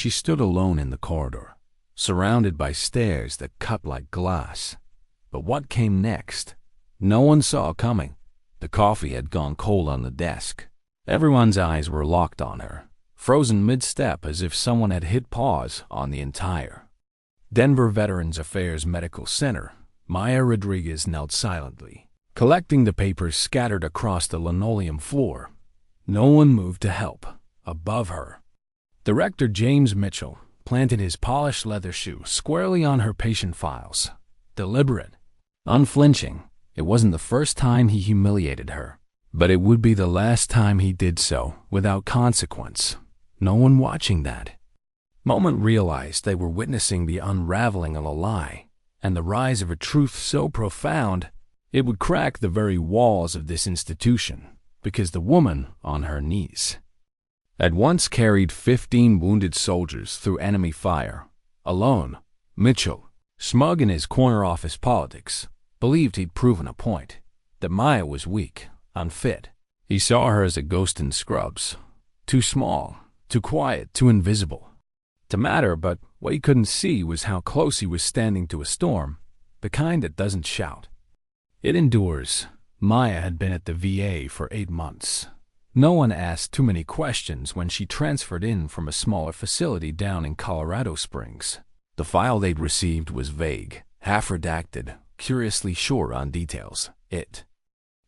She stood alone in the corridor, surrounded by stairs that cut like glass. But what came next? No one saw coming. The coffee had gone cold on the desk. Everyone's eyes were locked on her, frozen mid-step as if someone had hit pause on the entire. Denver Veterans Affairs Medical Center. Maya Rodriguez knelt silently, collecting the papers scattered across the linoleum floor. No one moved to help. Above her, Director James Mitchell planted his polished leather shoe squarely on her patient files. Deliberate, unflinching. It wasn't the first time he humiliated her, but it would be the last time he did so without consequence. No one watching that moment realized they were witnessing the unraveling of a lie and the rise of a truth so profound it would crack the very walls of this institution, because the woman on her knees had once carried 15 wounded soldiers through enemy fire. Alone, Mitchell, smug in his corner office politics, believed he'd proven a point, that Maya was weak, unfit. He saw her as a ghost in scrubs, too small, too quiet, too invisible to matter, but what he couldn't see was how close he was standing to a storm, the kind that doesn't shout. It endures. Maya had been at the VA for 8 months. No one asked too many questions when she transferred in from a smaller facility down in Colorado Springs. The file they'd received was vague, half-redacted, curiously short on details. It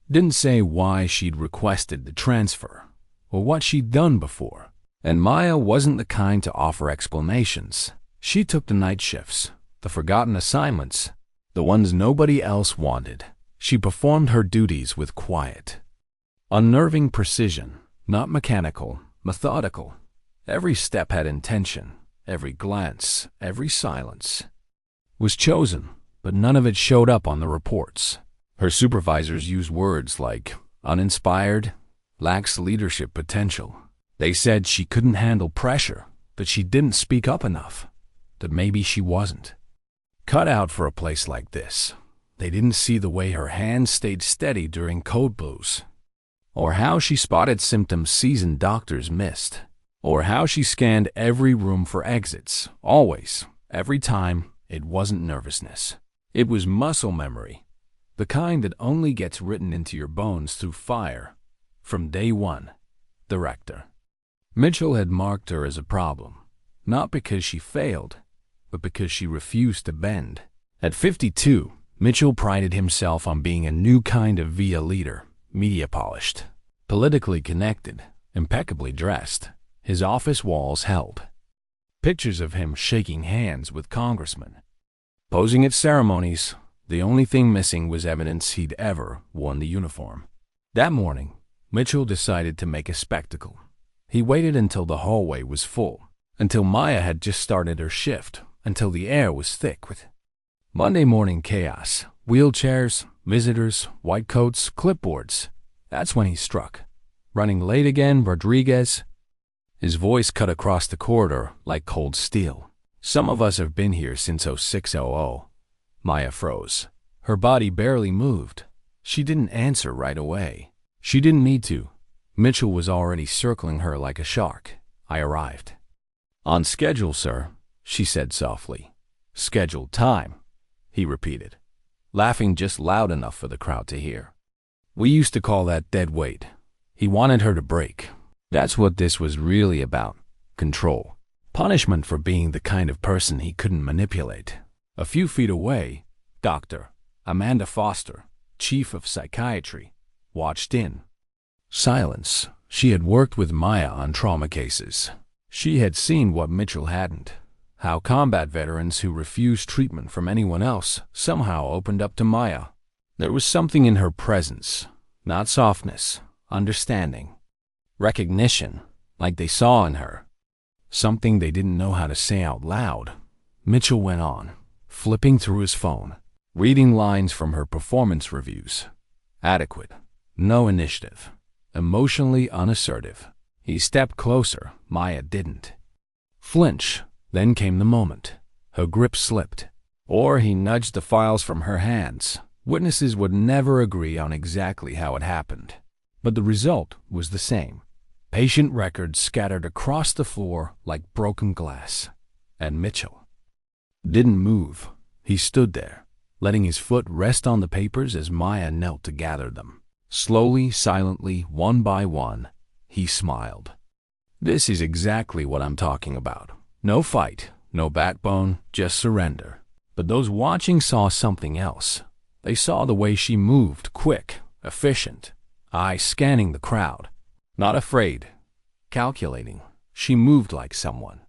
didn't say why she'd requested the transfer, or what she'd done before. And Maya wasn't the kind to offer explanations. She took the night shifts, the forgotten assignments, the ones nobody else wanted. She performed her duties with quiet, unnerving precision, not mechanical, methodical. Every step had intention. Every glance, every silence was chosen, but none of it showed up on the reports. Her supervisors used words like uninspired, lacks leadership potential. They said she couldn't handle pressure, that she didn't speak up enough, that maybe she wasn't cut out for a place like this. They didn't see the way her hands stayed steady during code blues, or how she spotted symptoms seasoned doctors missed, or how she scanned every room for exits, always, every time. It wasn't nervousness. It was muscle memory, the kind that only gets written into your bones through fire. From day one, Director Mitchell had marked her as a problem, not because she failed, but because she refused to bend. At 52, Mitchell prided himself on being a new kind of VIA leader, media polished, politically connected, impeccably dressed. His office walls held pictures of him shaking hands with congressmen, posing at ceremonies. The only thing missing was evidence he'd ever worn the uniform. That morning, Mitchell decided to make a spectacle. He waited until the hallway was full, until Maya had just started her shift, until the air was thick with Monday morning chaos, wheelchairs, visitors, white coats, clipboards. That's when he struck. Running late again, Rodriguez. His voice cut across the corridor like cold steel. Some of us have been here since 0600. Maya froze. Her body barely moved. She didn't answer right away. She didn't need to. Mitchell was already circling her like a shark. I arrived. On schedule, sir, she said softly. Scheduled time, he repeated, laughing just loud enough for the crowd to hear. We used to call that dead weight. He wanted her to break. That's what this was really about. Control. Punishment for being the kind of person he couldn't manipulate. A few feet away, Dr. Amanda Foster, chief of psychiatry, watched in silence. She had worked with Maya on trauma cases. She had seen what Mitchell hadn't, how combat veterans who refused treatment from anyone else somehow opened up to Maya. There was something in her presence, not softness, understanding, recognition, like they saw in her. Something they didn't know how to say out loud. Mitchell went on, flipping through his phone, reading lines from her performance reviews. Adequate, no initiative, emotionally unassertive. He stepped closer. Maya didn't flinch. Then came the moment. Her grip slipped, or he nudged the files from her hands. Witnesses would never agree on exactly how it happened, but the result was the same. Patient records scattered across the floor like broken glass. And Mitchell didn't move. He stood there, letting his foot rest on the papers as Maya knelt to gather them. Slowly, silently, one by one, he smiled. This is exactly what I'm talking about. No fight, no backbone, just surrender. But those watching saw something else. They saw the way she moved, quick, efficient, eyes scanning the crowd. Not afraid, calculating. She moved like someone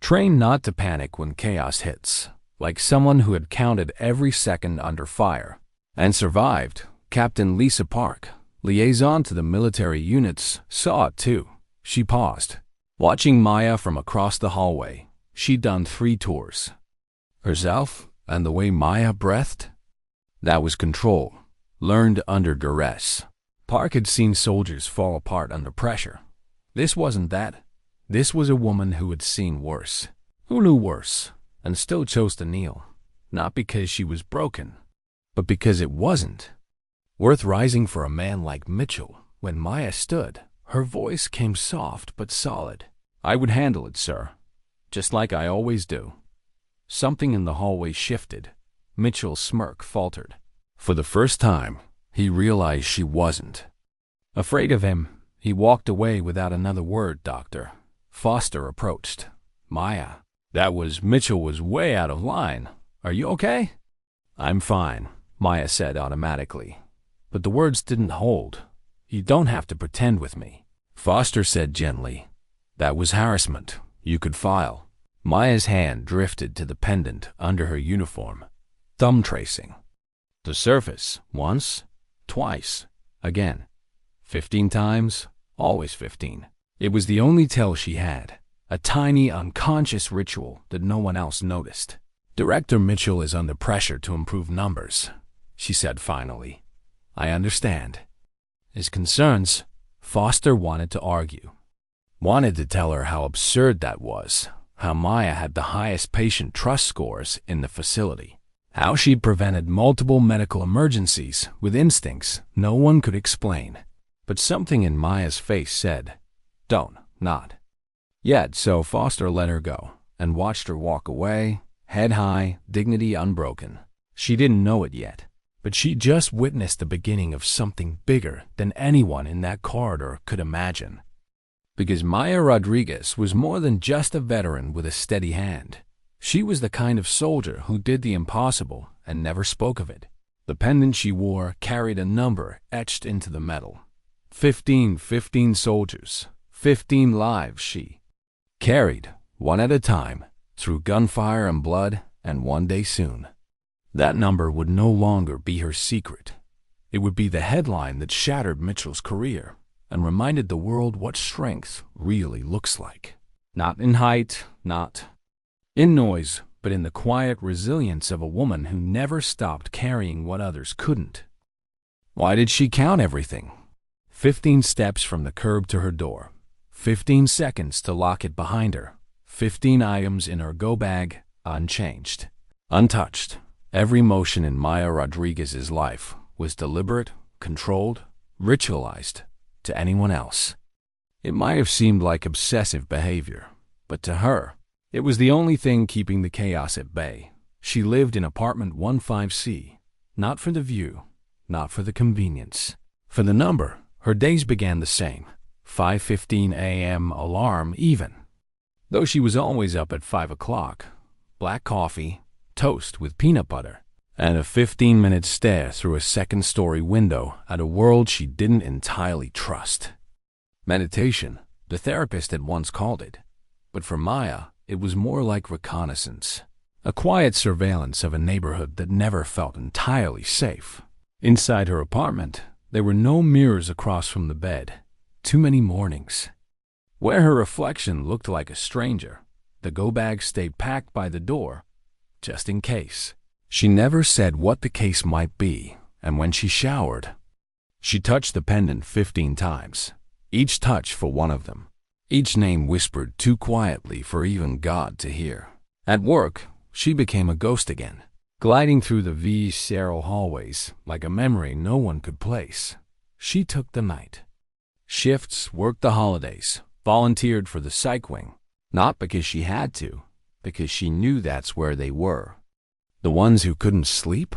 trained not to panic when chaos hits, like someone who had counted every second under fire and survived. Captain Lisa Park, liaison to the military units, saw it too. She paused, watching Maya from across the hallway. She'd done 3 tours. Herself and the way Maya breathed, that was control, learned under duress. Park had seen soldiers fall apart under pressure. This wasn't that. This was a woman who had seen worse, who knew worse, and still chose to kneel, not because she was broken, but because it wasn't worth rising for a man like Mitchell. When Maya stood, her voice came soft but solid. I would handle it, sir, just like I always do. Something in the hallway shifted. Mitchell's smirk faltered. For the first time, he realized she wasn't afraid of him. He walked away without another word. Doctor Foster approached. Maya, Mitchell was way out of line. Are you okay? I'm fine, Maya said automatically. But the words didn't hold. You don't have to pretend with me. Foster said gently. That was harassment. You could file. Maya's hand drifted to the pendant under her uniform. Thumb tracing. The surface. Once. Twice. Again. 15 times. Always 15. It was the only tell she had. A tiny, unconscious ritual that no one else noticed. Director Mitchell is under pressure to improve numbers, she said finally. I understand. His concerns, Foster wanted to argue. Wanted to tell her how absurd that was, how Maya had the highest patient trust scores in the facility, how she'd prevented multiple medical emergencies with instincts no one could explain. But something in Maya's face said, don't, not yet. So Foster let her go and watched her walk away, head high, dignity unbroken. She didn't know it yet, but she just witnessed the beginning of something bigger than anyone in that corridor could imagine. Because Maya Rodriguez was more than just a veteran with a steady hand. She was the kind of soldier who did the impossible and never spoke of it. The pendant she wore carried a number etched into the metal. 15 soldiers, 15 lives she carried, one at a time, through gunfire and blood, and one day soon. That number would no longer be her secret. It would be the headline that shattered Mitchell's career and reminded the world what strength really looks like. Not in height, not in noise, but in the quiet resilience of a woman who never stopped carrying what others couldn't. Why did she count everything? 15 steps from the curb to her door. 15 seconds to lock it behind her. 15 items in her go bag, unchanged, untouched. Every motion in Maya Rodriguez's life was deliberate, controlled, ritualized. To anyone else, it might have seemed like obsessive behavior, but to her, it was the only thing keeping the chaos at bay. She lived in apartment 15C, not for the view, not for the convenience, for the number. Her days began the same, 5:15 a.m. alarm even. Though she was always up at 5 o'clock, black coffee, toast with peanut butter, and a 15-minute stare through a second-story window at a world she didn't entirely trust. Meditation, the therapist had once called it, but for Maya, it was more like reconnaissance, a quiet surveillance of a neighborhood that never felt entirely safe. Inside her apartment, there were no mirrors across from the bed. Too many mornings where her reflection looked like a stranger. The go-bag stayed packed by the door, just in case. She never said what the case might be, and when she showered, she touched the pendant 15 times, each touch for one of them, each name whispered too quietly for even God to hear. At work, she became a ghost again, gliding through the sterile hallways like a memory no one could place. She took the night. Shifts, worked the holidays, volunteered for the psych wing. Not because she had to, because she knew that's where they were. The ones who couldn't sleep,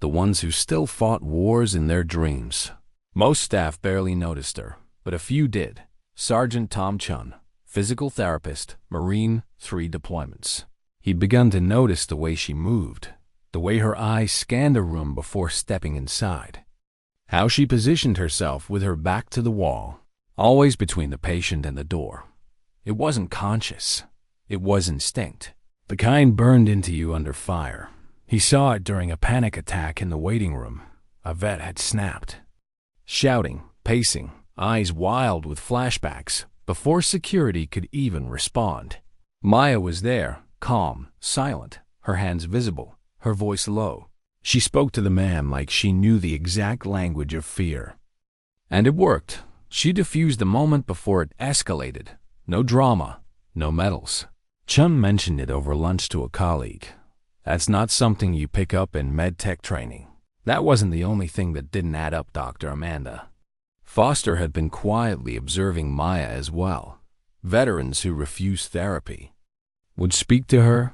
the ones who still fought wars in their dreams. Most staff barely noticed her, but a few did. Sergeant Tom Chun, physical therapist, Marine, 3 deployments. He'd begun to notice the way she moved, the way her eyes scanned a room before stepping inside. How she positioned herself with her back to the wall, always between the patient and the door. It wasn't conscious. It was instinct. The kind burned into you under fire. He saw it during a panic attack in the waiting room. A vet had snapped. Shouting, pacing, eyes wild with flashbacks, before security could even respond. Maya was there, calm, silent, her hands visible, her voice low. She spoke to the man like she knew the exact language of fear. And it worked. She diffused the moment before it escalated. No drama, no medals. Chun mentioned it over lunch to a colleague. That's not something you pick up in med-tech training. That wasn't the only thing that didn't add up, Dr. Amanda. Foster had been quietly observing Maya as well. Veterans who refused therapy would speak to her,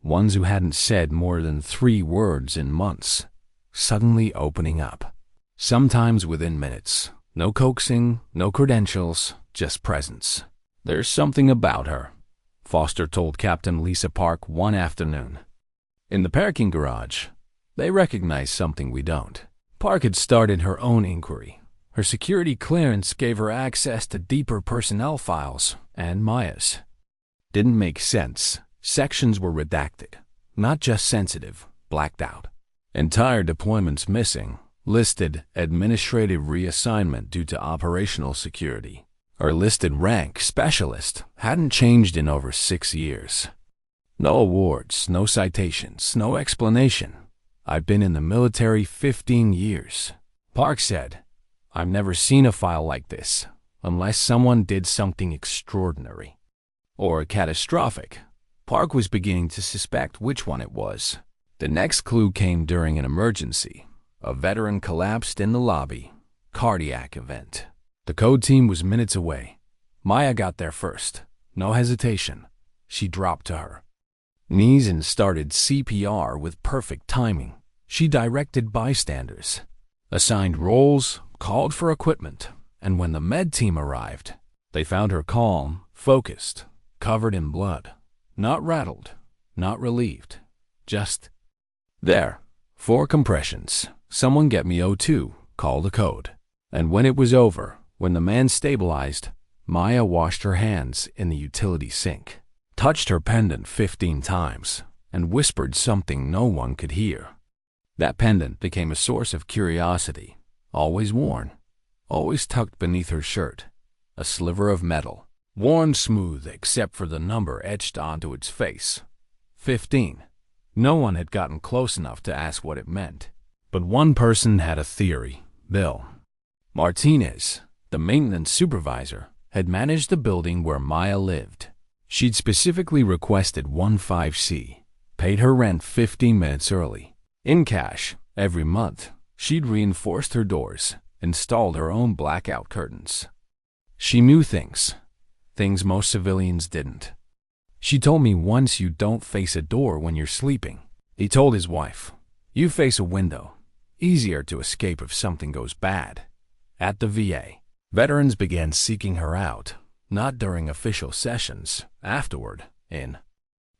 ones who hadn't said more than 3 words in months, suddenly opening up. Sometimes within minutes. No coaxing, no credentials, just presence. There's something about her, Foster told Captain Lisa Park one afternoon. In the parking garage, they recognized something we don't. Park had started her own inquiry. Her security clearance gave her access to deeper personnel files, and Maya's. Didn't make sense. Sections were redacted. Not just sensitive, blacked out. Entire deployments missing. Listed administrative reassignment due to operational security. Her listed rank, specialist, hadn't changed in over 6 years. No awards, no citations, no explanation. I've been in the military 15 years. Park said, I've never seen a file like this, unless someone did something extraordinary. Or catastrophic. Park was beginning to suspect which one it was. The next clue came during an emergency. A veteran collapsed in the lobby. Cardiac event. The code team was minutes away. Maya got there first. No hesitation. She dropped to her knees and started CPR with perfect timing. She directed bystanders, assigned roles, called for equipment, and when the med team arrived, they found her calm, focused, covered in blood. Not rattled, not relieved. Just there. 4 compressions. Someone get me O2, call the code. And when it was over, when the man stabilized, Maya washed her hands in the utility sink, touched her pendant 15 times, and whispered something no one could hear. That pendant became a source of curiosity, always worn, always tucked beneath her shirt, a sliver of metal, worn smooth except for the number etched onto its face. 15. No one had gotten close enough to ask what it meant. But one person had a theory. Bill Martinez, the maintenance supervisor, had managed the building where Maya lived. She'd specifically requested 15C, paid her rent 15 minutes early. In cash, every month, she'd reinforced her doors, installed her own blackout curtains. She knew things most civilians didn't. She told me once you don't face a door when you're sleeping. He told his wife, you face a window. Easier to escape if something goes bad. At the VA, veterans began seeking her out, not during official sessions, afterward, in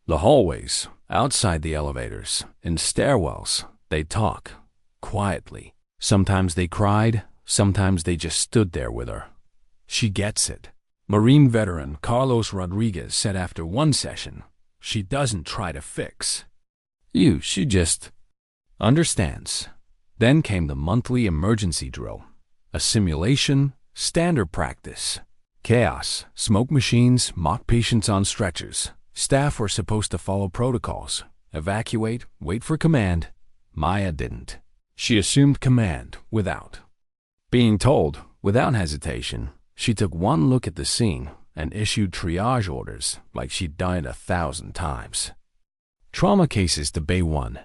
the hallways, outside the elevators, in stairwells. They'd talk, quietly. Sometimes they cried, sometimes they just stood there with her. She gets it. Marine veteran Carlos Rodriguez said after one session, she doesn't try to fix you, she just understands. Then came the monthly emergency drill, a simulation, standard practice. Chaos, smoke machines, mock patients on stretchers. Staff were supposed to follow protocols, evacuate, wait for command. Maya didn't. She assumed command without being told. Without hesitation, she took one look at the scene and issued triage orders like she'd done it 1,000 times. Trauma cases to Bay 1.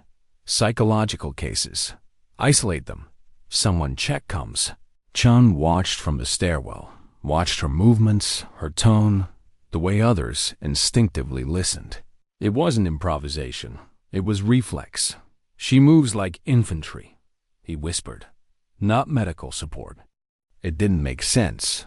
Psychological cases. Isolate them. Someone check comes. Chun watched from the stairwell, watched her movements, her tone, the way others instinctively listened. It wasn't improvisation. It was reflex. "She moves like infantry," he whispered, "not medical support." It didn't make sense.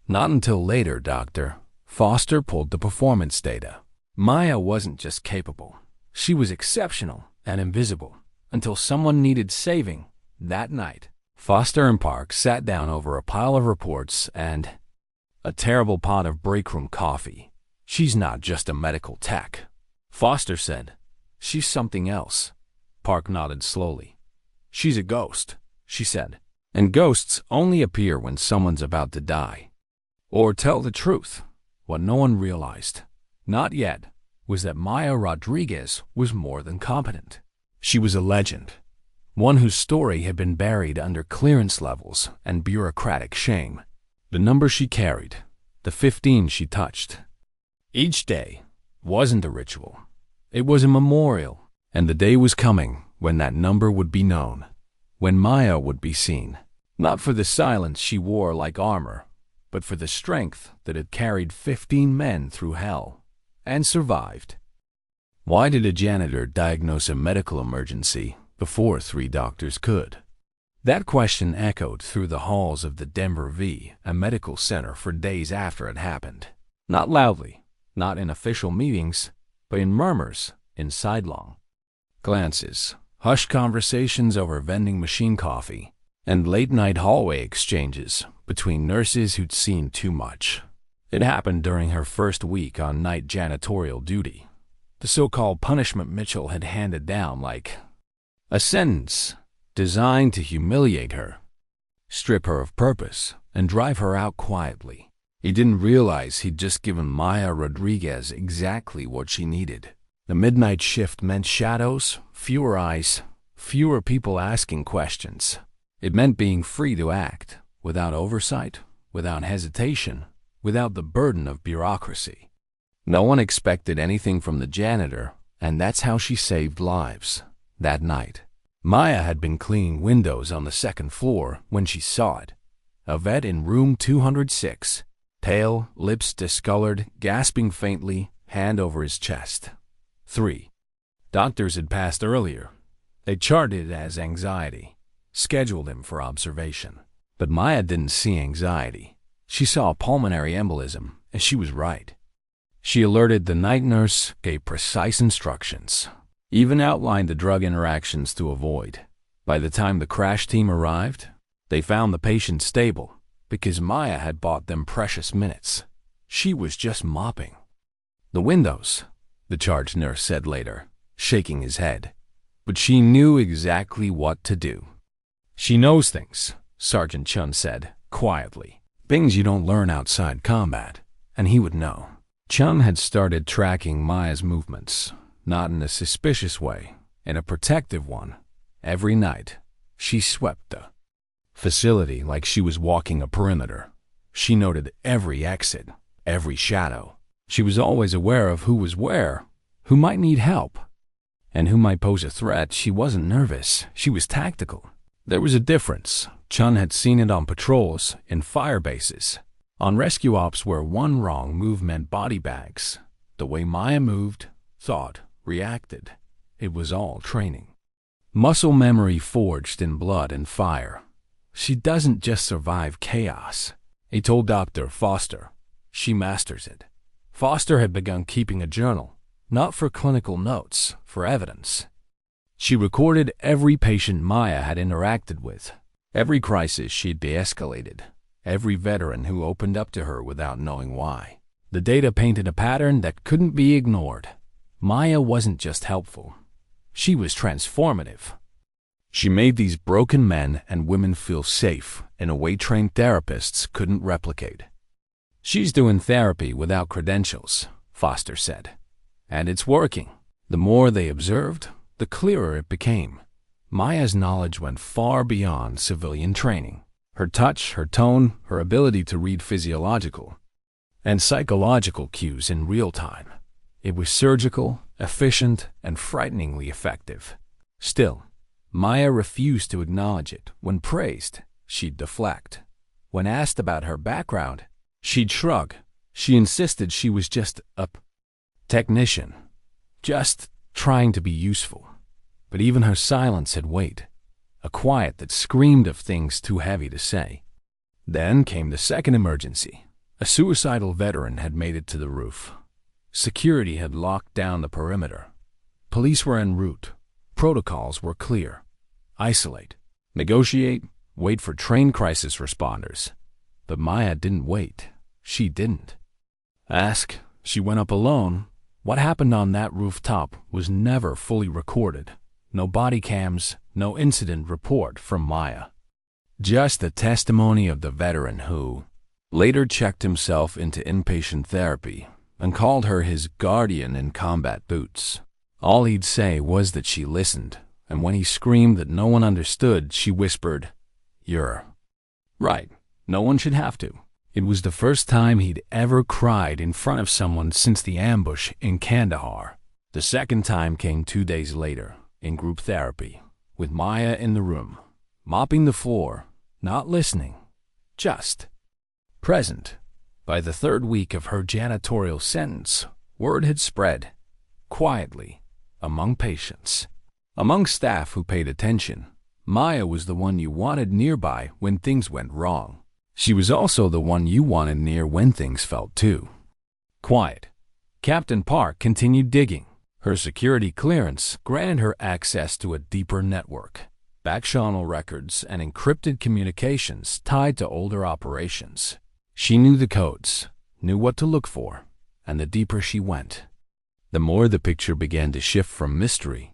Not until later, Dr. Foster pulled the performance data. Maya wasn't just capable. She was exceptional and invisible until someone needed saving that night. Foster and Park sat down over a pile of reports and a terrible pot of breakroom coffee. "She's not just a medical tech," Foster said. "She's something else." Park nodded slowly. "She's a ghost," she said. "And ghosts only appear when someone's about to die. Or tell the truth." What no one realized, not yet, was that Maya Rodriguez was more than competent. She was a legend, one whose story had been buried under clearance levels and bureaucratic shame. The number she carried, the 15 she touched, each day wasn't a ritual. It was a memorial, and the day was coming when that number would be known, when Maya would be seen, not for the silence she wore like armor, but for the strength that had carried 15 men through hell and survived. Why did a janitor diagnose a medical emergency before 3 doctors could? That question echoed through the halls of the Denver a medical center for days after it happened. Not loudly, not in official meetings, but in murmurs, in sidelong glances, hushed conversations over vending machine coffee, and late-night hallway exchanges between nurses who'd seen too much. It happened during her first week on night janitorial duty. The so-called punishment Mitchell had handed down like a sentence designed to humiliate her, strip her of purpose, and drive her out quietly. He didn't realize he'd just given Maya Rodriguez exactly what she needed. The midnight shift meant shadows, fewer eyes, fewer people asking questions. It meant being free to act, without oversight, without hesitation, without the burden of bureaucracy. No one expected anything from the janitor, and that's how she saved lives that night. Maya had been cleaning windows on the 2nd floor when she saw it. A vet in room 206, pale, lips discolored, gasping faintly, hand over his chest. 3 doctors had passed earlier. They charted it as anxiety, scheduled him for observation. But Maya didn't see anxiety. She saw a pulmonary embolism, and she was right. She alerted the night nurse, gave precise instructions, even outlined the drug interactions to avoid. By the time the crash team arrived, they found the patient stable because Maya had bought them precious minutes. She was just mopping the windows, the charge nurse said later, shaking his head. But she knew exactly what to do. "She knows things," Sergeant Chun said, quietly. "Things you don't learn outside combat," and he would know. Chun had started tracking Maya's movements, not in a suspicious way, in a protective one. Every night, she swept the facility like she was walking a perimeter. She noted every exit, every shadow. She was always aware of who was where, who might need help, and who might pose a threat. She wasn't nervous. She was tactical. There was a difference. Chun had seen it on patrols, in fire bases, on rescue ops where one wrong move meant body bags. The way Maya moved, thought, reacted, it was all training. Muscle memory forged in blood and fire. She doesn't just survive chaos, he told Dr. Foster. She masters it. Foster had begun keeping a journal, not for clinical notes, for evidence. She recorded every patient Maya had interacted with, every crisis she'd de-escalated, every veteran who opened up to her without knowing why. The data painted a pattern that couldn't be ignored. Maya wasn't just helpful. She was transformative. She made these broken men and women feel safe in a way trained therapists couldn't replicate. "She's doing therapy without credentials," Foster said. "And it's working." The more they observed, the clearer it became. Maya's knowledge went far beyond civilian training. Her touch, her tone, her ability to read physiological and psychological cues in real time. It was surgical, efficient, and frighteningly effective. Still, Maya refused to acknowledge it. When praised, she'd deflect. When asked about her background, She'd shrug. She insisted she was just a technician, just trying to be useful. But even her silence had weight, a quiet that screamed of things too heavy to say. Then came the second emergency. A suicidal veteran had made it to the roof. Security had locked down the perimeter. Police were en route. Protocols were clear. Isolate, negotiate, wait for trained crisis responders. But Maya didn't wait. She didn't. Ask, she went up alone. What happened on that rooftop was never fully recorded. No body cams, no incident report from Maya. Just the testimony of the veteran who later checked himself into inpatient therapy and called her his guardian in combat boots. All he'd say was that she listened, and when he screamed that no one understood, she whispered, "You're right. No one should have to." It was the first time he'd ever cried in front of someone since the ambush in Kandahar. The second time came 2 days later, in group therapy, with Maya in the room, mopping the floor, not listening, just present. By the third week of her janitorial sentence, word had spread, quietly, among patients, among staff who paid attention. Maya was the one you wanted nearby when things went wrong. She was also the one you wanted near when things felt too quiet. Captain Park continued digging. Her security clearance granted her access to a deeper network, back-channel records and encrypted communications tied to older operations. She knew the codes, knew what to look for, and the deeper she went, the more the picture began to shift from mystery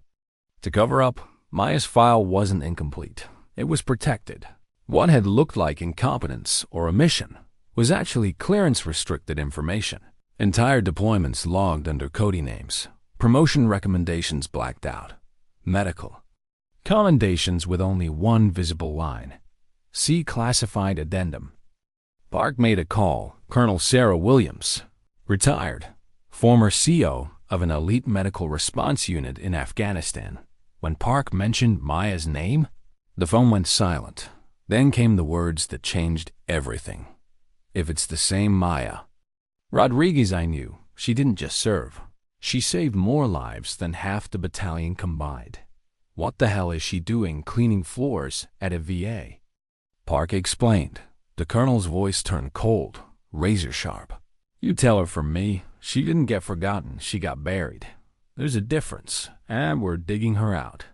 to cover-up. Maya's file wasn't incomplete. It was protected. What had looked like incompetence or omission was actually clearance-restricted information. Entire deployments logged under coding names, promotion recommendations blacked out, medical commendations with only one visible line. See classified addendum. Park made a call. Colonel Sarah Williams, retired, former CO of an elite medical response unit in Afghanistan. When Park mentioned Maya's name, the phone went silent. Then came the words that changed everything. "If it's the same Maya Rodriguez I knew, she didn't just serve. She saved more lives than half the battalion combined. What the hell is she doing cleaning floors at a VA?" Park explained. The colonel's voice turned cold, razor sharp. "You tell her from me, she didn't get forgotten, she got buried. There's a difference, and we're digging her out."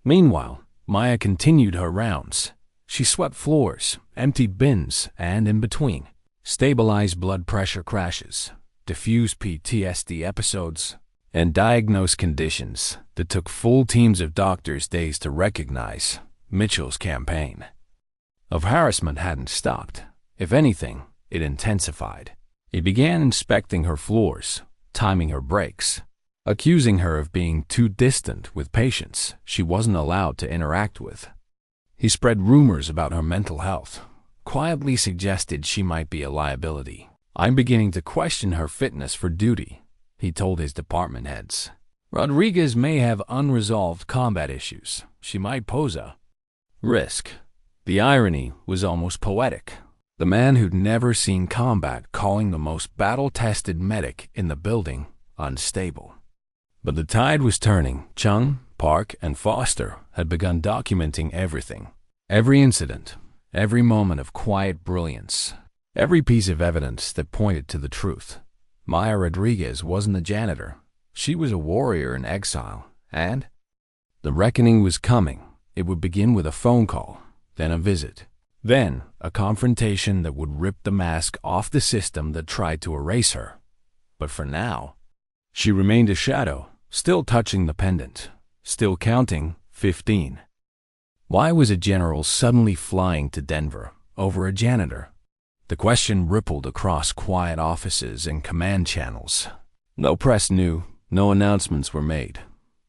Meanwhile, Maya continued her rounds. She swept floors, emptied bins, and in between, stabilized blood pressure crashes, diffused PTSD episodes, and diagnosed conditions that took full teams of doctors days to recognize. Mitchell's campaign of harassment hadn't stopped. If anything, it intensified. He began inspecting her floors, timing her breaks, accusing her of being too distant with patients she wasn't allowed to interact with. He spread rumors about her mental health, quietly suggested she might be a liability. "I'm beginning to question her fitness for duty," he told his department heads. "Rodriguez may have unresolved combat issues. She might pose a risk." The irony was almost poetic. The man who'd never seen combat calling the most battle-tested medic in the building unstable. But the tide was turning. Chung, Park, and Foster had begun documenting everything. Every incident, every moment of quiet brilliance, every piece of evidence that pointed to the truth. Maya Rodriguez wasn't a janitor. She was a warrior in exile, and the reckoning was coming. It would begin with a phone call, then a visit, then a confrontation that would rip the mask off the system that tried to erase her. But for now, she remained a shadow, still touching the pendant, still counting 15. Why was a general suddenly flying to Denver over a janitor? The question rippled across quiet offices and command channels. No press knew, no announcements were made.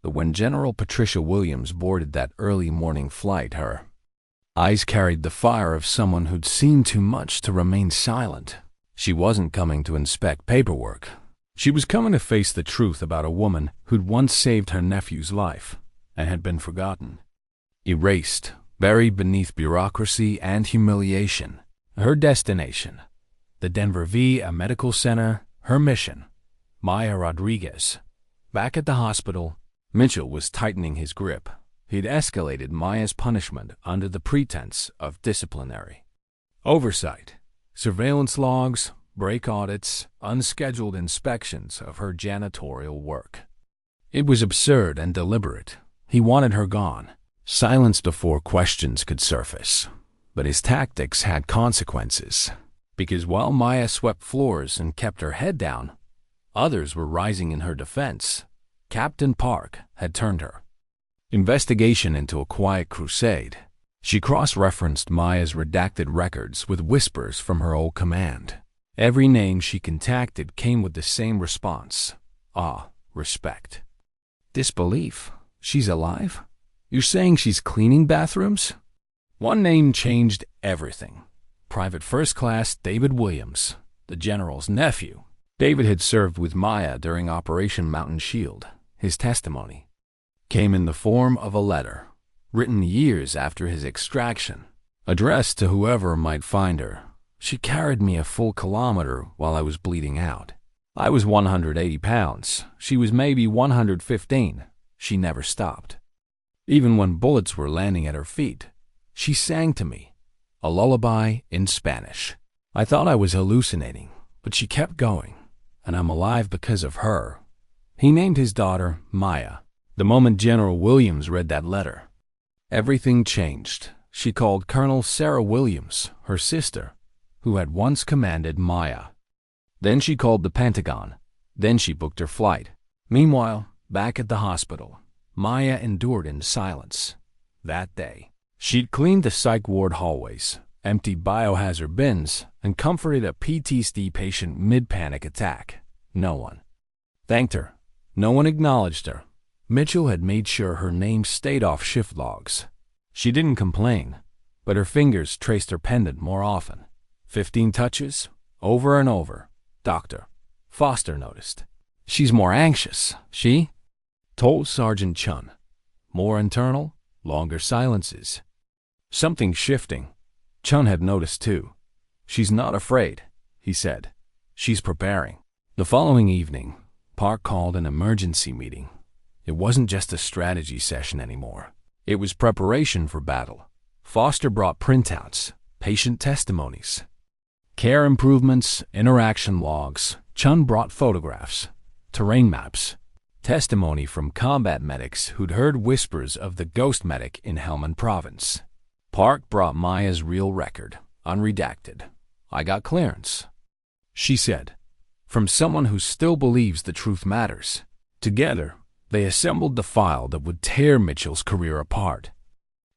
But when General Patricia Williams boarded that early morning flight, her eyes carried the fire of someone who'd seen too much to remain silent. She wasn't coming to inspect paperwork. She was coming to face the truth about a woman who'd once saved her nephew's life and had been forgotten. Erased, buried beneath bureaucracy and humiliation. Her destination, The Denver VA Medical Center, her mission. Maya Rodriguez. Back at the hospital, Mitchell was tightening his grip. He'd escalated Maya's punishment under the pretense of disciplinary oversight. Surveillance logs, break audits, unscheduled inspections of her janitorial work. It was absurd and deliberate. He wanted her gone, silenced before questions could surface. But his tactics had consequences, because while Maya swept floors and kept her head down, others were rising in her defense. Captain Park had turned her investigation into a quiet crusade. She cross-referenced Maya's redacted records with whispers from her old command. Every name she contacted came with the same response: awe, respect, disbelief. She's alive? You're saying she's cleaning bathrooms? One name changed everything. Private First Class David Williams, the general's nephew. David had served with Maya during Operation Mountain Shield. His testimony came in the form of a letter, written years after his extraction, addressed to whoever might find her. She carried me a full kilometer while I was bleeding out. I was 180 pounds. She was maybe 115. She never stopped. Even when bullets were landing at her feet, she sang to me a lullaby in Spanish. I thought I was hallucinating, but she kept going, and I'm alive because of her. He named his daughter Maya. The moment General Williams read that letter, everything changed. She called Colonel Sarah Williams, her sister, who had once commanded Maya. Then she called the Pentagon. Then she booked her flight. Meanwhile, back at the hospital, Maya endured in silence. That day, she'd cleaned the psych ward hallways, emptied biohazard bins, and comforted a PTSD patient mid-panic attack. No one thanked her. No one acknowledged her. Mitchell had made sure her name stayed off shift logs. She didn't complain, but her fingers traced her pendant more often. 15 touches, over and over. Dr. Foster noticed. She's more anxious, she told Sergeant Chun. More internal, longer silences. Something shifting. Chun had noticed too. She's not afraid, he said. She's preparing. The following evening, Park called an emergency meeting. It wasn't just a strategy session anymore. It was preparation for battle. Foster brought printouts, patient testimonies, care improvements, interaction logs. Chun brought photographs, terrain maps, testimony from combat medics who'd heard whispers of the ghost medic in Helmand Province. Park brought Maya's real record, unredacted. I got clearance, she said, from someone who still believes the truth matters. Together, they assembled the file that would tear Mitchell's career apart.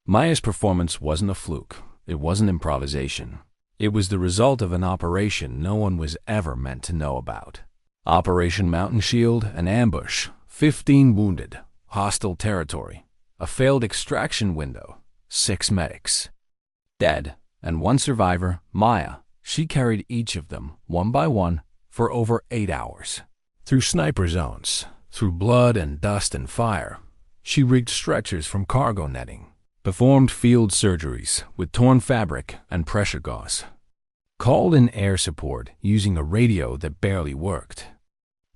Maya's performance wasn't a fluke. It wasn't improvisation. It was the result of an operation no one was ever meant to know about. Operation Mountain Shield, an ambush, 15 wounded, hostile territory, a failed extraction window, 6 medics dead, and 1 survivor, Maya. She carried each of them, one by one, for over 8 hours. Through sniper zones, through blood and dust and fire, she rigged stretchers from cargo netting, performed field surgeries with torn fabric and pressure gauze, called in air support using a radio that barely worked,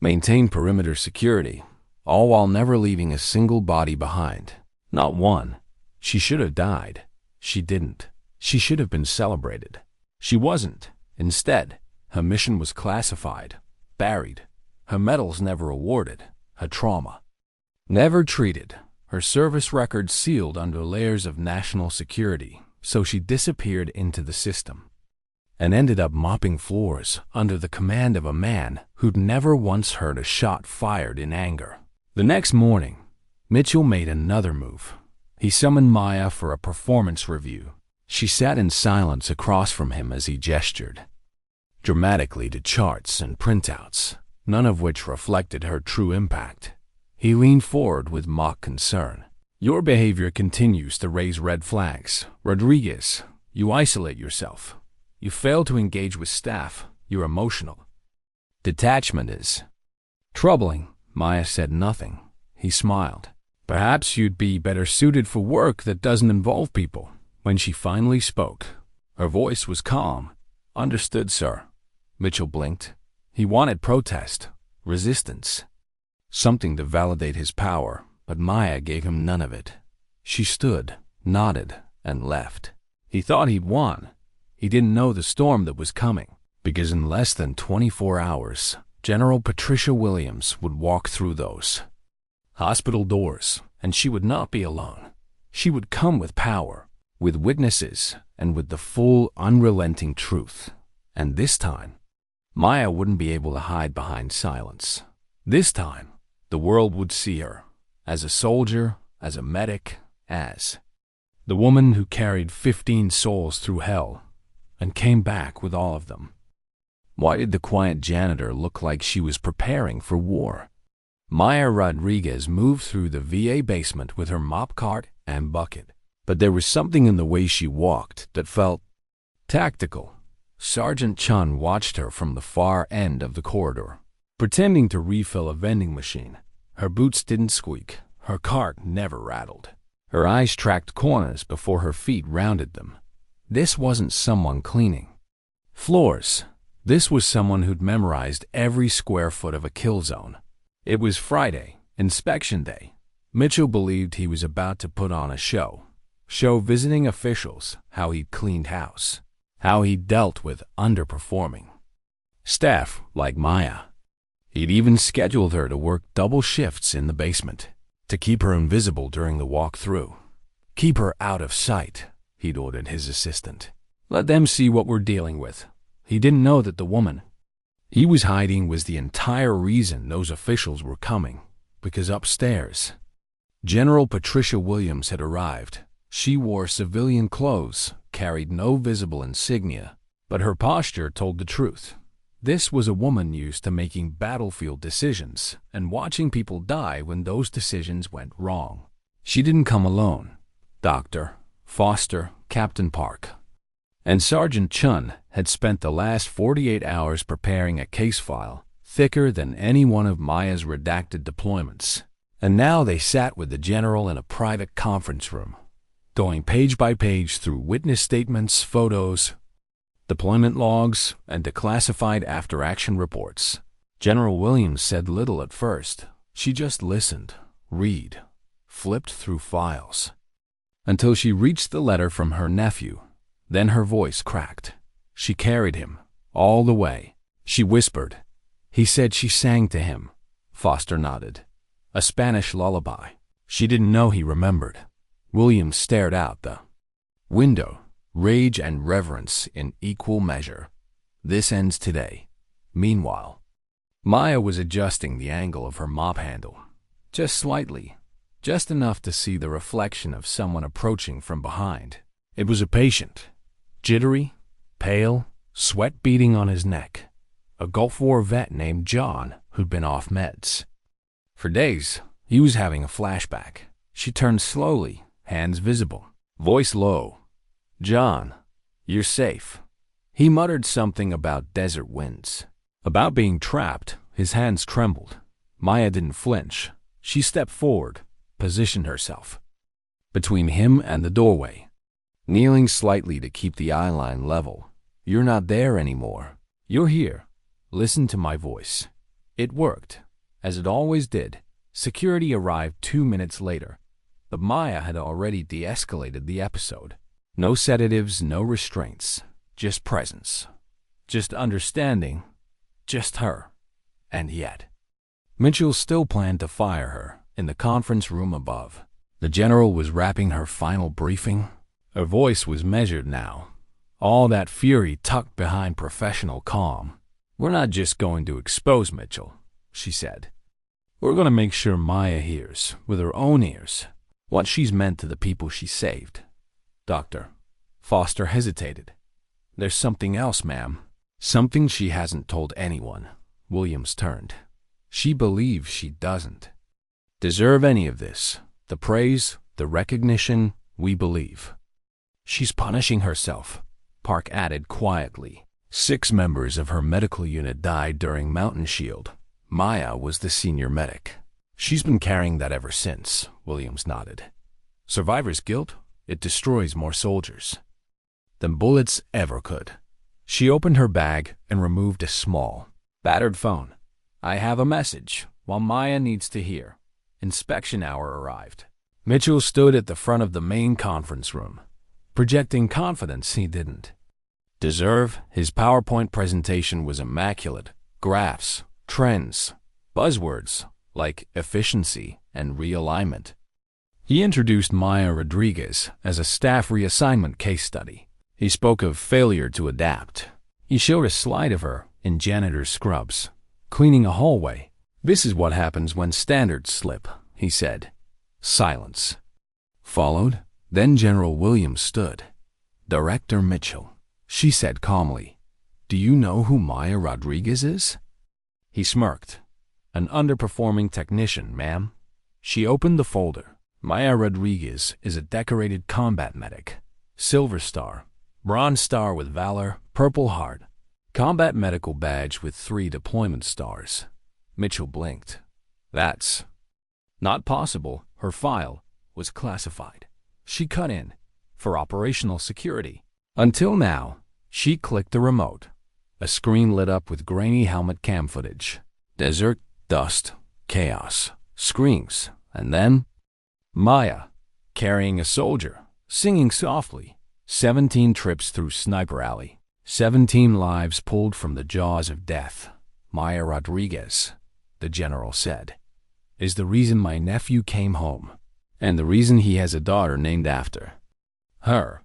maintained perimeter security, all while never leaving a single body behind. Not one. She should have died. She didn't. She should have been celebrated. She wasn't. Instead, her mission was classified, buried, her medals never awarded, her trauma never treated, her service record sealed under layers of national security, so she disappeared into the system and ended up mopping floors under the command of a man who'd never once heard a shot fired in anger. The next morning, Mitchell made another move. He summoned Maya for a performance review. She sat in silence across from him as he gestured dramatically to charts and printouts, none of which reflected her true impact. He leaned forward with mock concern. Your behavior continues to raise red flags. Rodriguez, you isolate yourself. You fail to engage with staff. You're emotional. Detachment is troubling. Maya said nothing. He smiled. Perhaps you'd be better suited for work that doesn't involve people. When she finally spoke, her voice was calm. Understood, sir. Mitchell blinked. He wanted protest, resistance, something to validate his power, but Maya gave him none of it. She stood, nodded, and left. He thought he'd won. He didn't know the storm that was coming, because in less than 24 hours, General Patricia Williams would walk through those hospital doors, and she would not be alone. She would come with power, with witnesses, and with the full, unrelenting truth. And this time, Maya wouldn't be able to hide behind silence. This time, the world would see her as a soldier, as a medic, as the woman who carried 15 souls through hell and came back with all of them. Why did the quiet janitor look like she was preparing for war? Maya Rodriguez moved through the VA basement with her mop cart and bucket, but there was something in the way she walked that felt tactical. Sergeant Chun watched her from the far end of the corridor, pretending to refill a vending machine. Her boots didn't squeak. Her cart never rattled. Her eyes tracked corners before her feet rounded them. This wasn't someone cleaning floors. This was someone who'd memorized every square foot of a kill zone. It was Friday, inspection day. Mitchell believed he was about to put on a show visiting officials how he'd cleaned house, how he'd dealt with underperforming staff like Maya. He'd even scheduled her to work double shifts in the basement to keep her invisible during the walk-through. Keep her out of sight, he'd ordered his assistant. Let them see what we're dealing with. He didn't know that the woman he was hiding was the entire reason those officials were coming, because upstairs, General Patricia Williams had arrived. She wore civilian clothes, carried no visible insignia, but her posture told the truth. This was a woman used to making battlefield decisions and watching people die when those decisions went wrong. She didn't come alone. Dr. Foster, Captain Park, and Sergeant Chun had spent the last 48 hours preparing a case file thicker than any one of Maya's redacted deployments. And now they sat with the general in a private conference room, going page by page through witness statements, photos, deployment logs, and declassified after-action reports. General Williams said little at first. She just listened, read, flipped through files, until she reached the letter from her nephew. Then her voice cracked. She carried him all the way. She whispered. He said she sang to him. Foster nodded. A Spanish lullaby. She didn't know he remembered. Williams stared out the window, rage and reverence in equal measure. This ends today. Meanwhile, Maya was adjusting the angle of her mop handle, just slightly, just enough to see the reflection of someone approaching from behind. It was a patient, jittery, pale, sweat beading on his neck, a Gulf War vet named John who'd been off meds. For days, he was having a flashback. She turned slowly, hands visible, voice low. "John, you're safe." He muttered something about desert winds, about being trapped. His hands trembled. Maya didn't flinch. She stepped forward, positioned herself between him and the doorway, kneeling slightly to keep the eye line level. "You're not there anymore. You're here. Listen to my voice." It worked, as it always did. Security arrived 2 minutes later, but Maya had already de-escalated the episode. No sedatives, no restraints, just presence, just understanding, just her. And yet, Mitchell still planned to fire her in the conference room above. The general was wrapping her final briefing. Her voice was measured now, all that fury tucked behind professional calm. "We're not just going to expose Mitchell," she said. "We're going to make sure Maya hears, with her own ears, what she's meant to the people she saved." Dr. Foster hesitated. "There's something else, ma'am." "Something she hasn't told anyone." Williams turned. "She believes she doesn't deserve any of this. The praise, the recognition, we believe. She's punishing herself," Park added quietly. 6 members of her medical unit died during Mountain Shield. Maya was the senior medic. "She's been carrying that ever since," Williams nodded. "Survivor's guilt? It destroys more soldiers than bullets ever could." She opened her bag and removed a small, battered phone. "I have a message while Maya needs to hear." Inspection hour arrived. Mitchell stood at the front of the main conference room, projecting confidence he didn't deserve. His PowerPoint presentation was immaculate. Graphs, trends, buzzwords like efficiency and realignment. He introduced Maya Rodriguez as a staff reassignment case study. He spoke of failure to adapt. He showed a slide of her in janitor's scrubs, cleaning a hallway. "This is what happens when standards slip," he said. Silence followed. Then General Williams stood. "Director Mitchell," she said calmly, "do you know who Maya Rodriguez is?" He smirked. "An underperforming technician, ma'am." She opened the folder. "Maya Rodriguez is a decorated combat medic. Silver Star, Bronze Star with Valor, Purple Heart, Combat Medical Badge with 3 deployment stars." Mitchell blinked. "That's not possible." Her file was classified. She cut in for operational security. Until now, she clicked the remote. A screen lit up with grainy helmet cam footage. Desert, dust, chaos, screams, and then Maya, carrying a soldier, singing softly. 17 trips through Sniper Alley. 17 lives pulled from the jaws of death. "Maya Rodriguez," the general said, "is the reason my nephew came home, and the reason he has a daughter named after her."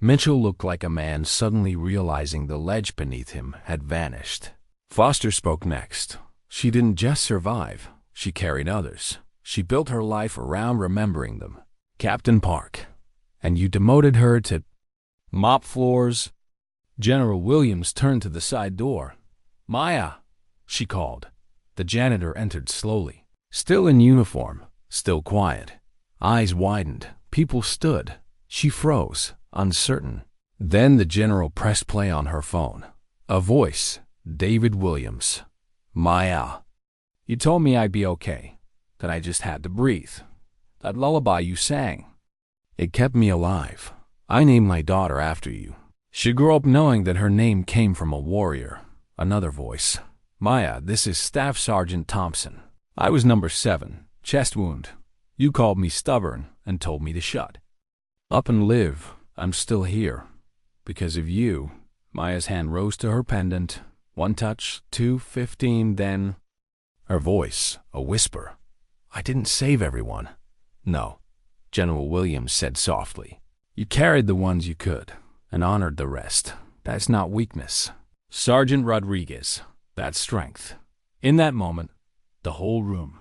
Mitchell looked like a man suddenly realizing the ledge beneath him had vanished. Foster spoke next. "She didn't just survive, she carried others. She built her life around remembering them. Captain Park. And you demoted her to mop floors." General Williams turned to the side door. "Maya," she called. The janitor entered slowly. Still in uniform, still quiet. Eyes widened. People stood. She froze, uncertain. Then the general pressed play on her phone. A voice, David Williams. "Maya, you told me I'd be okay, that I just had to breathe. That lullaby you sang, it kept me alive. I named my daughter after you." She grew up knowing that her name came from a warrior. Another voice. "Maya, this is Staff Sergeant Thompson. I was number 7, chest wound. You called me stubborn and told me to shut up and live. I'm still here. Because of you." Maya's hand rose to her pendant. 1 touch, 2, 15, then her voice, a whisper. "I didn't save everyone." "No," General Williams said softly. "You carried the ones you could and honored the rest. That's not weakness. Sergeant Rodriguez, that's strength." In that moment, the whole room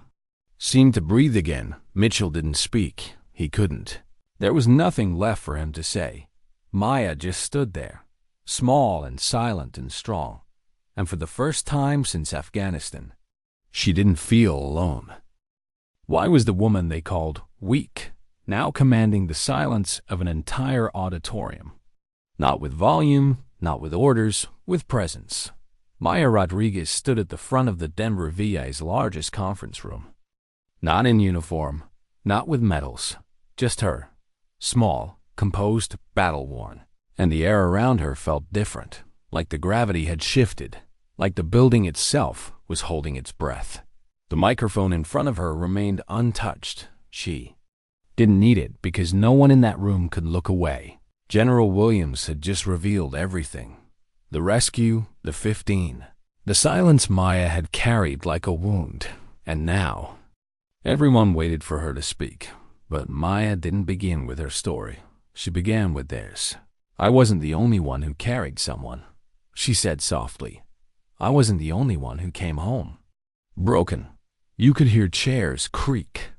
seemed to breathe again. Mitchell didn't speak. He couldn't. There was nothing left for him to say. Maya just stood there, small and silent and strong. And for the first time since Afghanistan, she didn't feel alone. Why was the woman they called weak now commanding the silence of an entire auditorium? Not with volume, not with orders, with presence. Maya Rodriguez stood at the front of the Denver VA's largest conference room. Not in uniform, not with medals, just her. Small, composed, battle-worn. And the air around her felt different, like the gravity had shifted, like the building itself was holding its breath. The microphone in front of her remained untouched. She didn't need it because no one in that room could look away. General Williams had just revealed everything. The rescue, the 15. The silence Maya had carried like a wound. And now, everyone waited for her to speak. But Maya didn't begin with her story. She began with theirs. "I wasn't the only one who carried someone," she said softly. "I wasn't the only one who came home broken." You could hear chairs creak.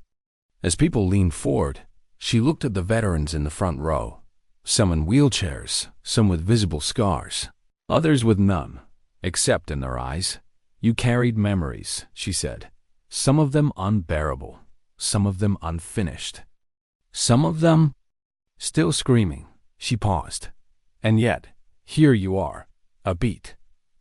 As people leaned forward, she looked at the veterans in the front row. Some in wheelchairs, some with visible scars, others with none, except in their eyes. "You carried memories," she said. "Some of them unbearable, some of them unfinished, some of them still screaming." She paused. "And yet, here you are, a beat.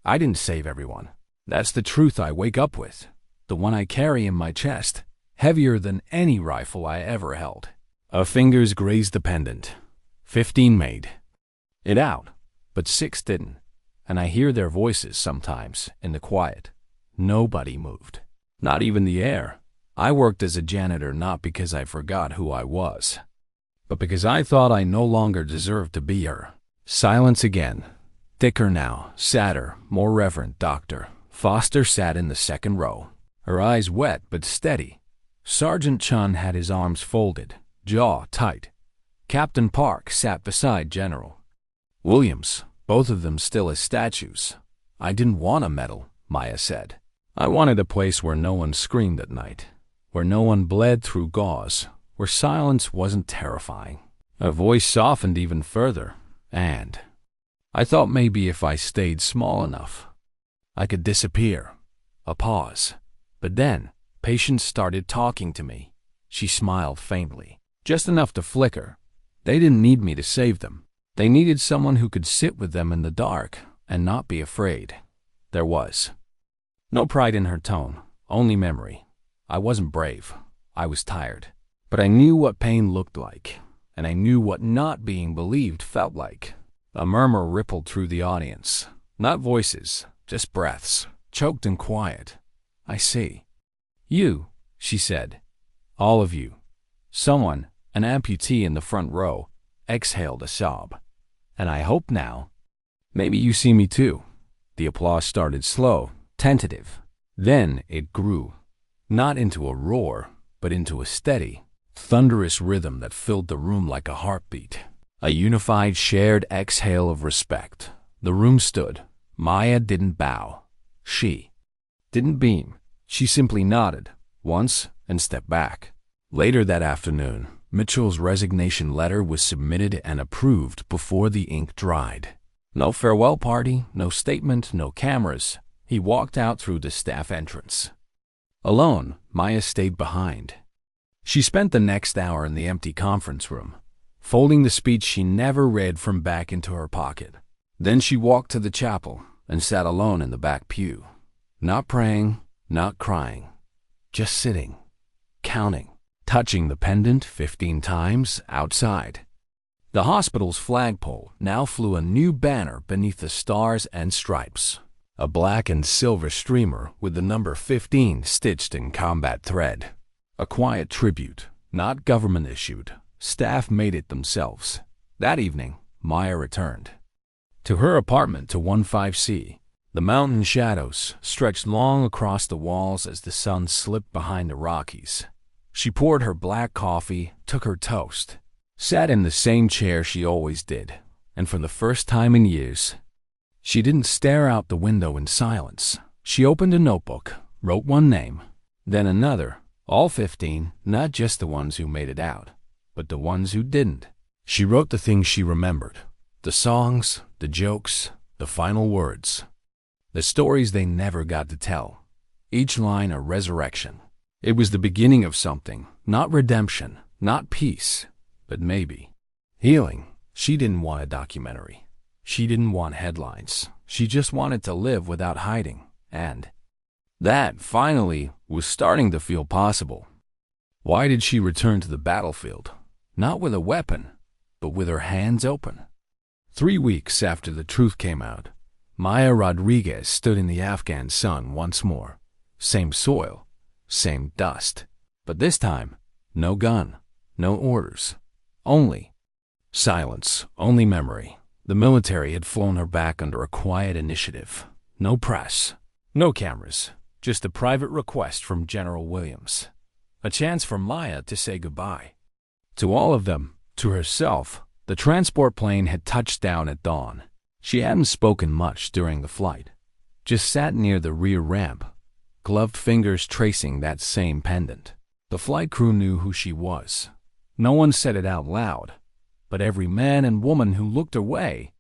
I didn't save everyone. That's the truth I wake up with, the one I carry in my chest, heavier than any rifle I ever held." Her fingers grazed the pendant. 15 made it out, but 6 didn't. and I hear their voices sometimes in the quiet. Nobody moved. Not even the air. I worked as a janitor not because I forgot who I was, but because I thought I no longer deserved to be her. Silence again. Thicker now, sadder, more reverent. Dr. Foster sat in the second row, her eyes wet but steady. Sergeant Chun had his arms folded, jaw tight. Captain Park sat beside General Williams, both of them still as statues. I didn't want a medal, Maya said. I wanted a place where no one screamed at night, where no one bled through gauze, where silence wasn't terrifying. Her voice softened even further, and I thought maybe if I stayed small enough, I could disappear. A pause. But then, Patience started talking to me. She smiled faintly, just enough to flicker. They didn't need me to save them. They needed someone who could sit with them in the dark and not be afraid. There was no pride in her tone, only memory. I wasn't brave. I was tired. But I knew what pain looked like, and I knew what not being believed felt like. A murmur rippled through the audience. Not voices, just breaths, choked and quiet. I see. You, she said. All of you. Someone, an amputee in the front row, exhaled a sob. And I hope now, maybe you see me too. The applause started slow, tentative. Then it grew, not into a roar, but into a steady, thunderous rhythm that filled the room like a heartbeat. A unified, shared exhale of respect. The room stood. Maya didn't bow. She didn't beam. She simply nodded, once, and stepped back. Later that afternoon, Mitchell's resignation letter was submitted and approved before the ink dried. No farewell party, no statement, no cameras. He walked out through the staff entrance. Alone, Maya stayed behind. She spent the next hour in the empty conference room, folding the speech she never read from back into her pocket. Then she walked to the chapel and sat alone in the back pew. Not praying, not crying, just sitting, counting, touching the pendant 15 times outside. The hospital's flagpole now flew a new banner beneath the stars and stripes, a black and silver streamer with the number 15 stitched in combat thread. A quiet tribute, not government-issued. Staff made it themselves. That evening, Maya returned to her apartment to 15C. The mountain shadows stretched long across the walls as the sun slipped behind the Rockies. She poured her black coffee, took her toast, sat in the same chair she always did, and for the first time in years, she didn't stare out the window in silence. She opened a notebook, wrote one name, then another, all 15, not just the ones who made it out, but the ones who didn't. She wrote the things she remembered, the songs, the jokes, the final words, the stories they never got to tell, each line a resurrection. It was the beginning of something, not redemption, not peace, but maybe healing. She didn't want a documentary. She didn't want headlines. She just wanted to live without hiding, and that, finally, was starting to feel possible. Why did she return to the battlefield? Not with a weapon, but with her hands open. 3 weeks after the truth came out, Maya Rodriguez stood in the Afghan sun once more. Same soil, same dust. But this time, no gun, no orders. Only silence, only memory. The military had flown her back under a quiet initiative. No press, no cameras, just a private request from General Williams. A chance for Maya to say goodbye. To all of them, to herself, the transport plane had touched down at dawn. She hadn't spoken much during the flight, just sat near the rear ramp, gloved fingers tracing that same pendant. The flight crew knew who she was. No one said it out loud, but every man and woman who looked her way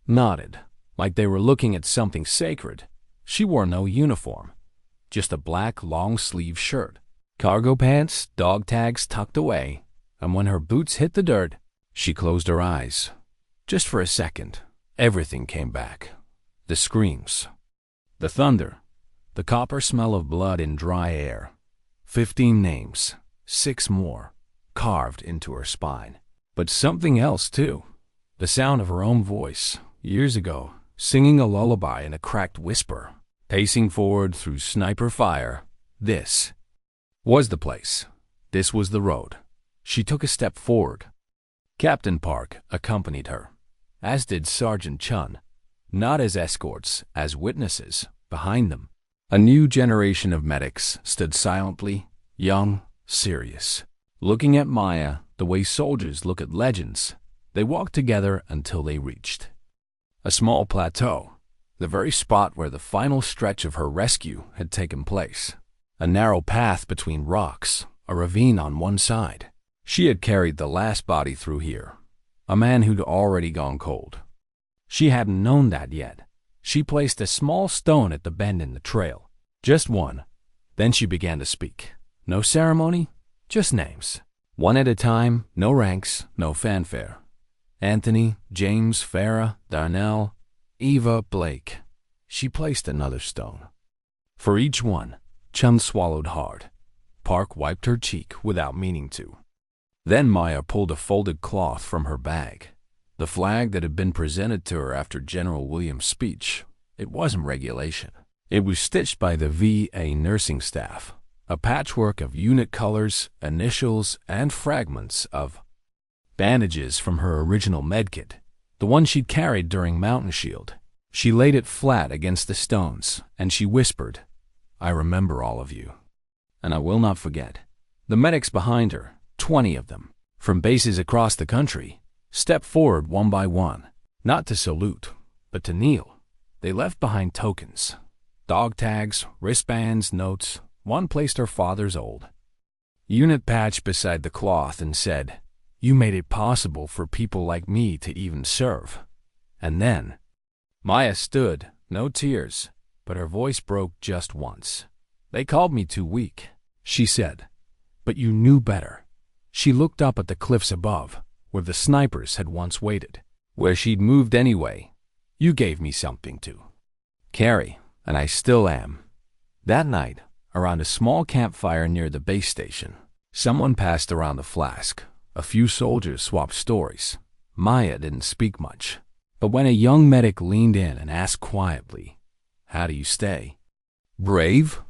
nodded, like they were looking at something sacred. She wore no uniform, just a black long-sleeve shirt, cargo pants, dog tags tucked away, and when her boots hit the dirt, she closed her eyes. Just for a second, everything came back. The screams, the thunder, the copper smell of blood in dry air. 15 names, 6 more, carved into her spine. But something else, too. The sound of her own voice, years ago, singing a lullaby in a cracked whisper, pacing forward through sniper fire. This was the place. This was the road. She took a step forward. Captain Park accompanied her, as did Sergeant Chun, not as escorts, as witnesses, behind them. A new generation of medics stood silently, young, serious, looking at Maya the way soldiers look at legends. They walked together until they reached a small plateau, the very spot where the final stretch of her rescue had taken place. A narrow path between rocks, a ravine on one side. She had carried the last body through here, a man who'd already gone cold. She hadn't known that yet. She placed a small stone at the bend in the trail, just one. Then she began to speak. No ceremony, just names. One at a time, no ranks, no fanfare. Anthony, James, Farah, Darnell, Eva, Blake. She placed another stone. For each one, Chun swallowed hard. Park wiped her cheek without meaning to. Then Maya pulled a folded cloth from her bag. The flag that had been presented to her after General Williams' speech. It wasn't regulation. It was stitched by the VA nursing staff. A patchwork of unit colors, initials, and fragments of bandages from her original medkit, the one she'd carried during Mountain Shield. She laid it flat against the stones, and she whispered, "I remember all of you, and I will not forget." The medics behind her, 20 of them, from bases across the country, stepped forward one by one, not to salute, but to kneel. They left behind tokens, dog tags, wristbands, notes. One placed her father's old unit patch beside the cloth and said, "You made it possible for people like me to even serve." And then Maya stood, no tears, but her voice broke just once. "They called me too weak," she said, "but you knew better." She looked up at the cliffs above, where the snipers had once waited, where she'd moved anyway. "You gave me something to carry, and I still am." That night, around a small campfire near the base station, someone passed around the flask. A few soldiers swapped stories. Maya didn't speak much, but when a young medic leaned in and asked quietly, "How do you stay brave?"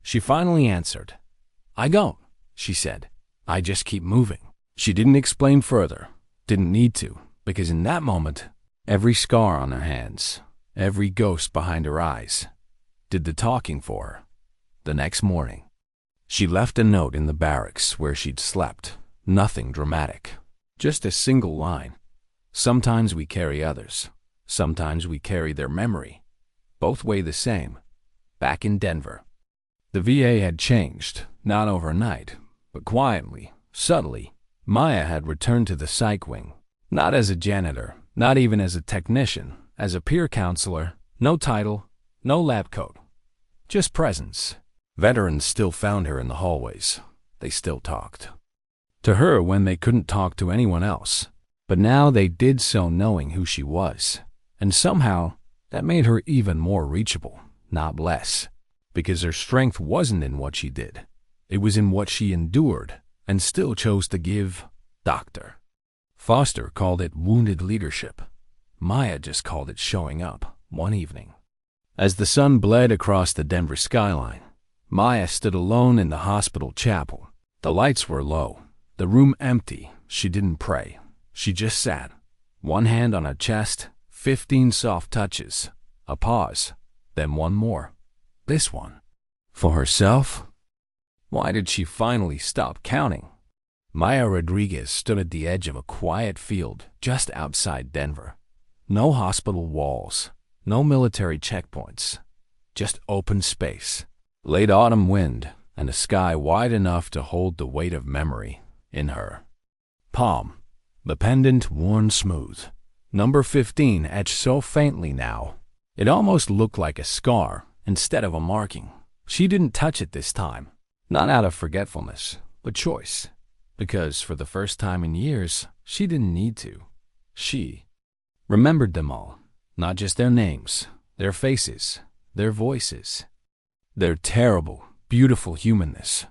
she finally answered, "I don't," she said. "I just keep moving." She didn't explain further, didn't need to, because in that moment, every scar on her hands, every ghost behind her eyes, did the talking for her. The next morning, she left a note in the barracks where she'd slept. Nothing dramatic, just a single line. "Sometimes we carry others. Sometimes we carry their memory. Both weigh the same." Back in Denver. The VA had changed, not overnight, but quietly, subtly. Maya had returned to the psych wing, not as a janitor, not even as a technician, as a peer counselor. No title, no lab coat, just presence. Veterans still found her in the hallways. They still talked to her when they couldn't talk to anyone else. But now they did so knowing who she was. And somehow, that made her even more reachable, not less. Because her strength wasn't in what she did. It was in what she endured and still chose to give. Dr. Foster called it wounded leadership. Maya just called it showing up one evening. As the sun bled across the Denver skyline, Maya stood alone in the hospital chapel. The lights were low, the room empty. She didn't pray. She just sat, one hand on her chest, 15 soft touches, a pause, then one more. This one. For herself? Why did she finally stop counting? Maya Rodriguez stood at the edge of a quiet field just outside Denver. No hospital walls, no military checkpoints, just open space. Late autumn wind and a sky wide enough to hold the weight of memory in her palm. The pendant worn smooth. Number 15 etched so faintly now, it almost looked like a scar instead of a marking. She didn't touch it this time, not out of forgetfulness, but choice. Because for the first time in years, she didn't need to. She remembered them all, not just their names, their faces, their voices, their terrible, beautiful humanness.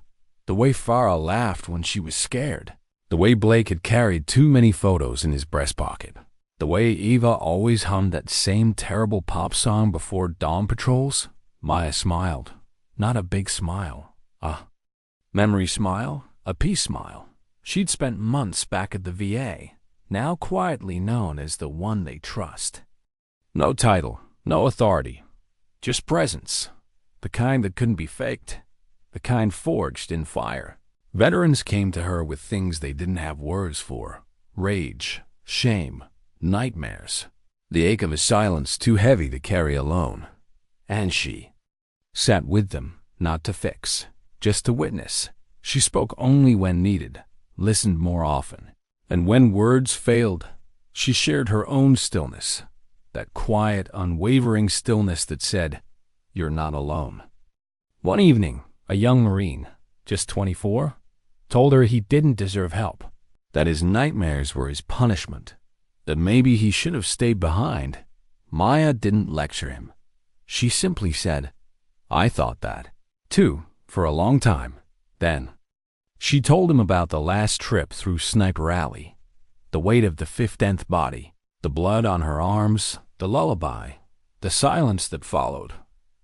The way Farah laughed when she was scared. The way Blake had carried too many photos in his breast pocket. The way Eva always hummed that same terrible pop song before dawn patrols? Maya smiled. Not a big smile. A memory smile, a peace smile. She'd spent months back at the VA, now quietly known as the one they trust. No title, no authority, just presence. The kind that couldn't be faked, the kind forged in fire. Veterans came to her with things they didn't have words for: rage, shame, nightmares, the ache of a silence too heavy to carry alone. And she sat with them, not to fix, just to witness. She spoke only when needed, listened more often, and when words failed, she shared her own stillness, that quiet, unwavering stillness that said, "You're not alone." One evening, a young Marine, just 24, told her he didn't deserve help, that his nightmares were his punishment, that maybe he should have stayed behind. Maya didn't lecture him. She simply said, "I thought that, too, for a long time." Then, she told him about the last trip through Sniper Alley, the weight of the 15th body, the blood on her arms, the lullaby, the silence that followed.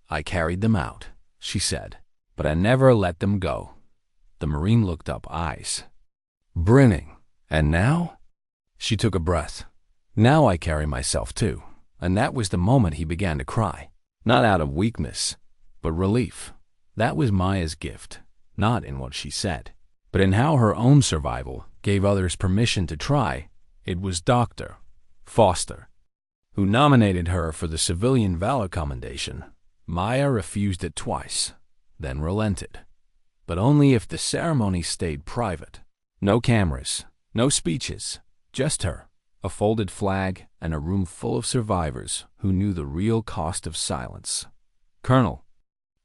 "I carried them out," she said, "but I never let them go." The Marine looked up, eyes brimming. "And now?" She took a breath. "Now I carry myself too." And that was the moment he began to cry. Not out of weakness, but relief. That was Maya's gift, not in what she said, but in how her own survival gave others permission to try. It was Dr. Foster who nominated her for the Civilian Valor Commendation. Maya refused it twice, then relented. But only if the ceremony stayed private. No cameras, no speeches, just her, a folded flag, and a room full of survivors who knew the real cost of silence. Colonel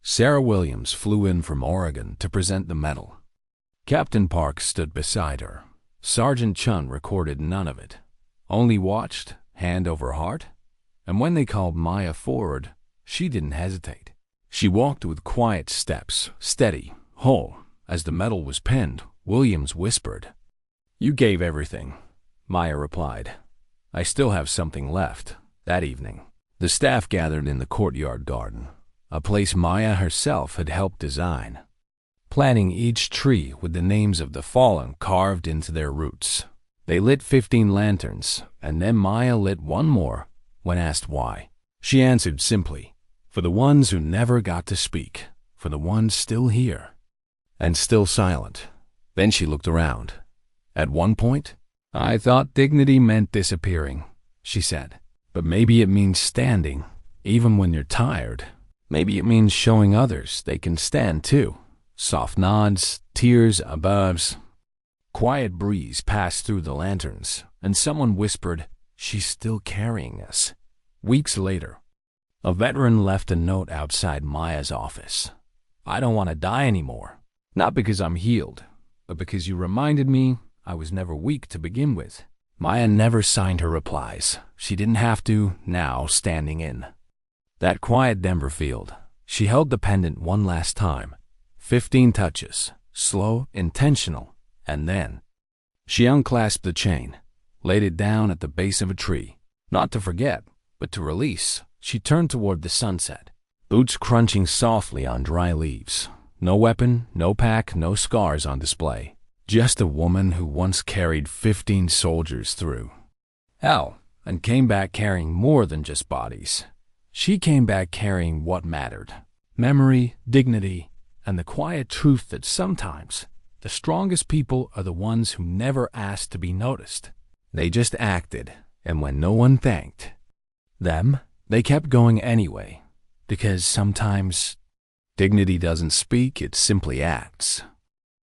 Sarah Williams flew in from Oregon to present the medal. Captain Park stood beside her. Sergeant Chun recorded none of it, only watched, hand over heart. And when they called Maya forward, she didn't hesitate. She walked with quiet steps, steady, whole. As the medal was pinned, Williams whispered, "You gave everything." Maya replied, "I still have something left." That evening, the staff gathered in the courtyard garden, a place Maya herself had helped design, planting each tree with the names of the fallen carved into their roots. They lit 15 lanterns, and then Maya lit one more. When asked why, she answered simply, "For the ones who never got to speak, for the ones still here, and still silent." Then she looked around. "At one point, I thought dignity meant disappearing," she said. "But maybe it means standing, even when you're tired. Maybe it means showing others they can stand too." Soft nods, tears, aboves. Quiet breeze passed through the lanterns, and someone whispered, "She's still carrying us." Weeks later, a veteran left a note outside Maya's office. "I don't want to die anymore. Not because I'm healed, but because you reminded me I was never weak to begin with." Maya never signed her replies. She didn't have to, now standing in that quiet Denver field. She held the pendant one last time. 15 touches, slow, intentional, and then she unclasped the chain, laid it down at the base of a tree. Not to forget, but to release. She turned toward the sunset, boots crunching softly on dry leaves. No weapon, no pack, no scars on display. Just a woman who once carried 15 soldiers through hell and came back carrying more than just bodies. She came back carrying what mattered: memory, dignity, and the quiet truth that sometimes the strongest people are the ones who never asked to be noticed. They just acted, and when no one thanked them, they kept going anyway, because sometimes dignity doesn't speak, it simply acts.